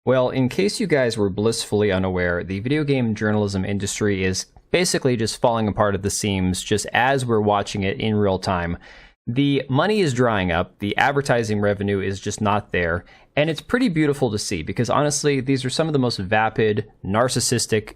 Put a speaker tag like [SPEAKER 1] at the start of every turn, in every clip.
[SPEAKER 1] Well, in case you guys were blissfully unaware, the video game journalism industry is basically just falling apart at the seams just as we're watching it in real time. The money is drying up, the advertising revenue is just not there, and it's pretty beautiful to see because honestly, these are some of the most vapid, narcissistic,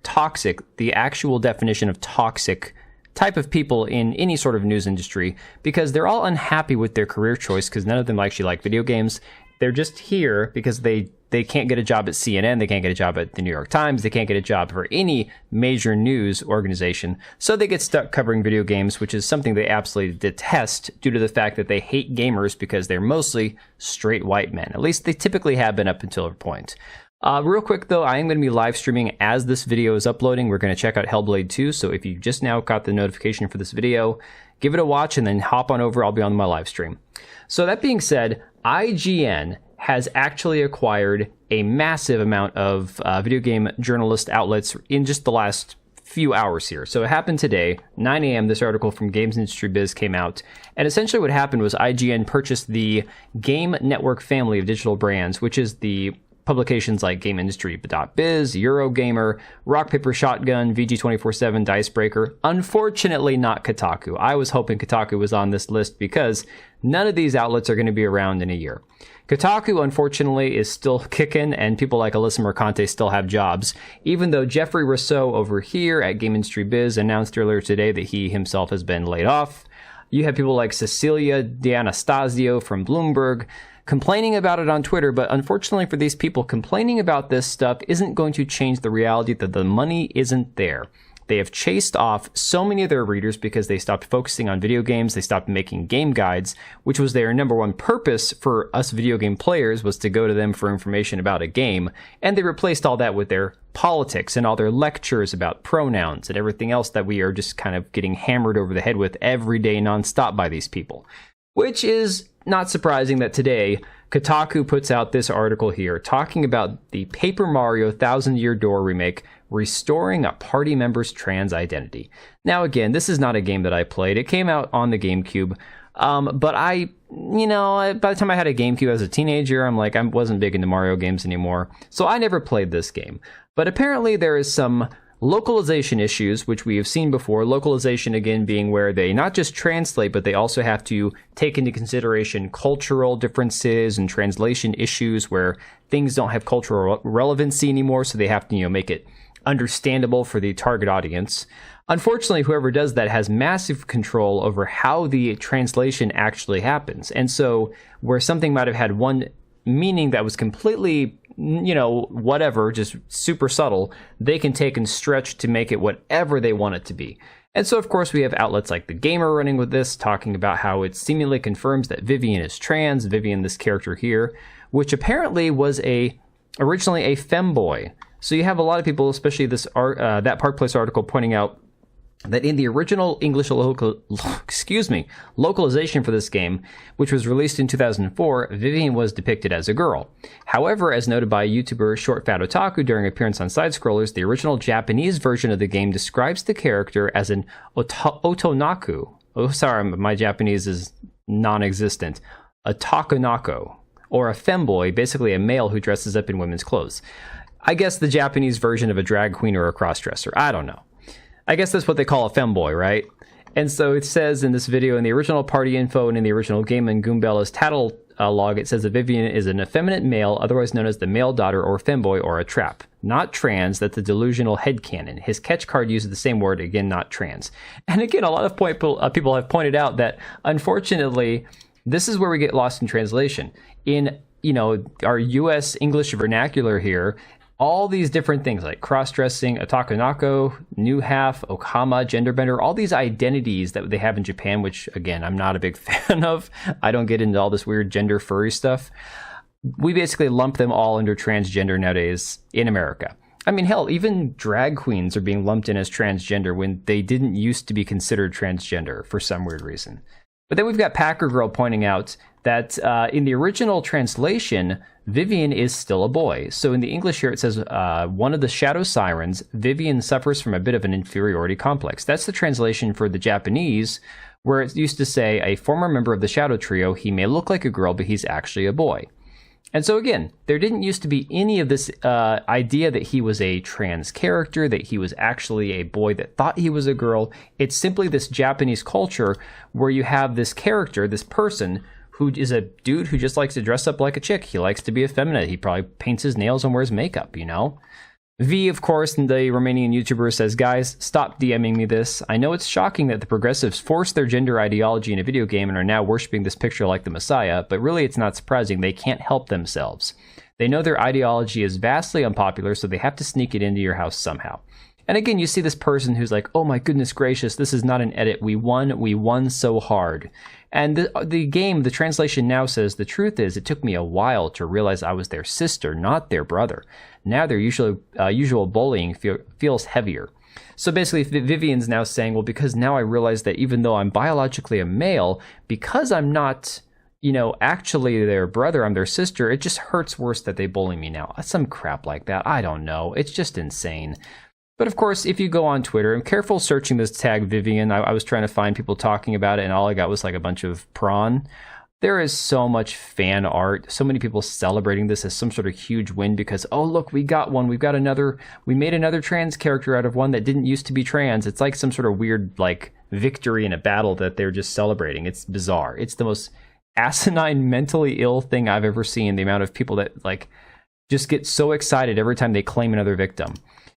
[SPEAKER 1] toxic, the actual definition of toxic type of people in any sort of news industry because they're all unhappy with their career choice because none of them actually like video games. They're just here because they can't get a job at CNN, they can't get a job at the New York Times, they can't get a job for any major news organization. So they get stuck covering video games, which is something they absolutely detest due to the fact that they hate gamers because they're mostly straight white men. At least they typically have been up until a point. Real quick though, I am going to be live streaming as this video is uploading. We're going to check out Hellblade 2, so if you just now got the notification for this video, give it a watch and then hop on over. I'll be on my live stream. So that being said, IGN has actually acquired a massive amount of video game journalist outlets in just the last few hours here. So it happened today, 9 a.m. This article from Games Industry Biz came out. And essentially what happened was IGN purchased the Game Network family of digital brands, which is the publications like GameIndustry.biz, Eurogamer, Rock Paper Shotgun, VG247, Dicebreaker. Unfortunately, not Kotaku. I was hoping Kotaku was on this list because none of these outlets are going to be around in a year. Kotaku, unfortunately, is still kicking, and people like Alyssa Mercante still have jobs, even though Jeffrey Rousseau over here at Game Industry Biz announced earlier today that he himself has been laid off. You have people like Cecilia D'Anastasio from Bloomberg complaining about it on Twitter, but unfortunately for these people, complaining about this stuff isn't going to change the reality that the money isn't there. They have chased off so many of their readers because they stopped focusing on video games, they stopped making game guides, which was their number one purpose for us video game players, was to go to them for information about a game, and they replaced all that with their politics and all their lectures about pronouns and everything else that we are just kind of getting hammered over the head with every day nonstop by these people. Which is not surprising that today, Kotaku puts out this article here talking about the Paper Mario Thousand Year Door remake restoring a party member's trans identity. Now again, this is not a game that I played. It came out on the GameCube, but by the time I had a GameCube as a teenager, I wasn't big into Mario games anymore, so I never played this game. But apparently there is some localization issues, which we have seen before. Localization, again, being where they not just translate, but they also have to take into consideration cultural differences and translation issues where things don't have cultural relevancy anymore, so they have to, make it understandable for the target audience. Unfortunately, whoever does that has massive control over how the translation actually happens. And so where something might have had one meaning that was completely whatever, just super subtle, they can take and stretch to make it whatever they want it to be. And so, of course, we have outlets like The Gamer running with this, talking about how it seemingly confirms that Vivian is trans, Vivian, this character here, which apparently was originally a femboy. So you have a lot of people, especially that Park Place article, pointing out that in the original English localization for this game, which was released in 2004, Vivian was depicted as a girl. However, as noted by YouTuber Short Fat Otaku during an appearance on Side Scrollers, the original Japanese version of the game describes the character as an otonaku. Oh, sorry, my Japanese is non-existent. A takonako, or a femboy, basically a male who dresses up in women's clothes. I guess the Japanese version of a drag queen or a crossdresser. I don't know. I guess that's what they call a femboy, right? And so it says in this video, in the original party info and in the original Game and Goombella's tattle log, it says that Vivian is an effeminate male, otherwise known as the male daughter or femboy or a trap. Not trans, that's a delusional headcanon. His catch card uses the same word, again, not trans. And again, a lot of people have pointed out that, unfortunately, this is where we get lost in translation. In, our U.S. English vernacular here, all these different things like cross-dressing, otakonako, new half, okama, gender bender, all these identities that they have in Japan, which, again, I'm not a big fan of. I don't get into all this weird gender furry stuff. We basically lump them all under transgender nowadays in America. I mean, hell, even drag queens are being lumped in as transgender when they didn't used to be considered transgender for some weird reason. But then we've got Packer Girl pointing out that in the original translation, Vivian is still a boy. So in the English here, it says, one of the Shadow Sirens, Vivian suffers from a bit of an inferiority complex. That's the translation for the Japanese, where it used to say, a former member of the Shadow Trio, he may look like a girl, but he's actually a boy. And so again, there didn't used to be any of this idea that he was a trans character, that he was actually a boy that thought he was a girl. It's simply this Japanese culture where you have this character, this person, who is a dude who just likes to dress up like a chick. He likes to be effeminate. He probably paints his nails and wears makeup, you know? V, of course, the Romanian YouTuber, says, guys, stop DMing me this. I know it's shocking that the progressives force their gender ideology in a video game and are now worshipping this picture like the Messiah, but really it's not surprising. They can't help themselves. They know their ideology is vastly unpopular, so they have to sneak it into your house somehow. And again, you see this person who's like, oh my goodness gracious, this is not an edit. We won so hard. And the game, the translation now says, the truth is, it took me a while to realize I was their sister, not their brother. Now their usual bullying feels heavier. So basically, Vivian's now saying, well, because now I realize that even though I'm biologically a male, because I'm not, you know, actually their brother, I'm their sister, it just hurts worse that they bully me now. Some crap like that. I don't know. It's just insane. But of course, if you go on Twitter, I'm careful searching this tag Vivian. I was trying to find people talking about it, and all I got was like a bunch of prawn. There is so much fan art, so many people celebrating this as some sort of huge win because, oh, look, we got one. We made another trans character out of one that didn't used to be trans. It's like some sort of weird, like, victory in a battle that they're just celebrating. It's bizarre. It's the most asinine, mentally ill thing I've ever seen. The amount of people that, like, just get so excited every time they claim another victim.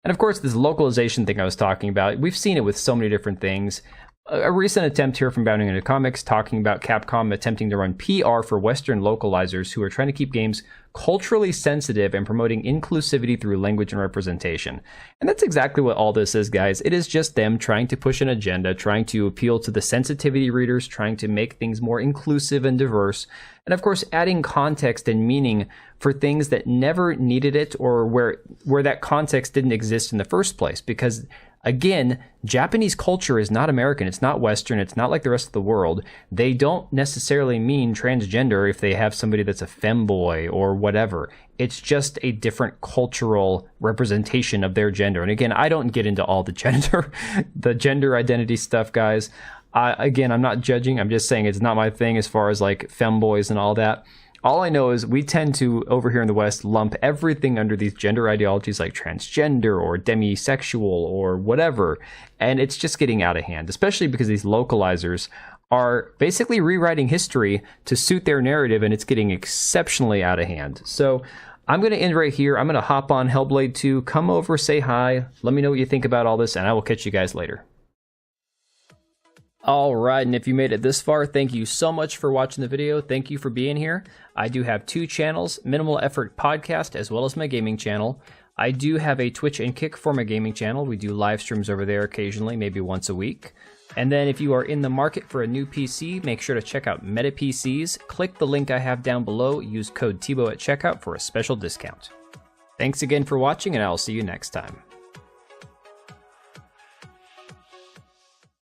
[SPEAKER 1] And of course, this localization thing I was talking about, we've seen it with so many different things. A recent attempt here from Bounding into Comics talking about Capcom attempting to run PR for Western localizers who are trying to keep games culturally sensitive and promoting inclusivity through language and representation. And that's exactly what all this is, guys. It is just them trying to push an agenda, trying to appeal to the sensitivity readers, trying to make things more inclusive and diverse, and of course adding context and meaning for things that never needed it or where that context didn't exist in the first place. Because again, Japanese culture is not American, it's not Western, it's not like the rest of the world. They don't necessarily mean transgender if they have somebody that's a femboy or whatever. It's just a different cultural representation of their gender. And again, I don't get into all the gender identity stuff, guys. Again, I'm not judging, I'm just saying it's not my thing as far as like femboys and all that. All I know is we tend to, over here in the West, lump everything under these gender ideologies like transgender or demisexual or whatever, and it's just getting out of hand, especially because these localizers are basically rewriting history to suit their narrative, and it's getting exceptionally out of hand. So I'm going to end right here. I'm going to hop on Hellblade 2, come over, say hi, let me know what you think about all this, and I will catch you guys later. Alright, and if you made it this far, thank you so much for watching the video. Thank you for being here. I do have two channels, Minimal Effort Podcast, as well as my gaming channel. I do have a Twitch and Kick for my gaming channel. We do live streams over there occasionally, maybe once a week. And then if you are in the market for a new PC, make sure to check out Meta PCs. Click the link I have down below. Use code TBO at checkout for a special discount. Thanks again for watching, and I will see you next time.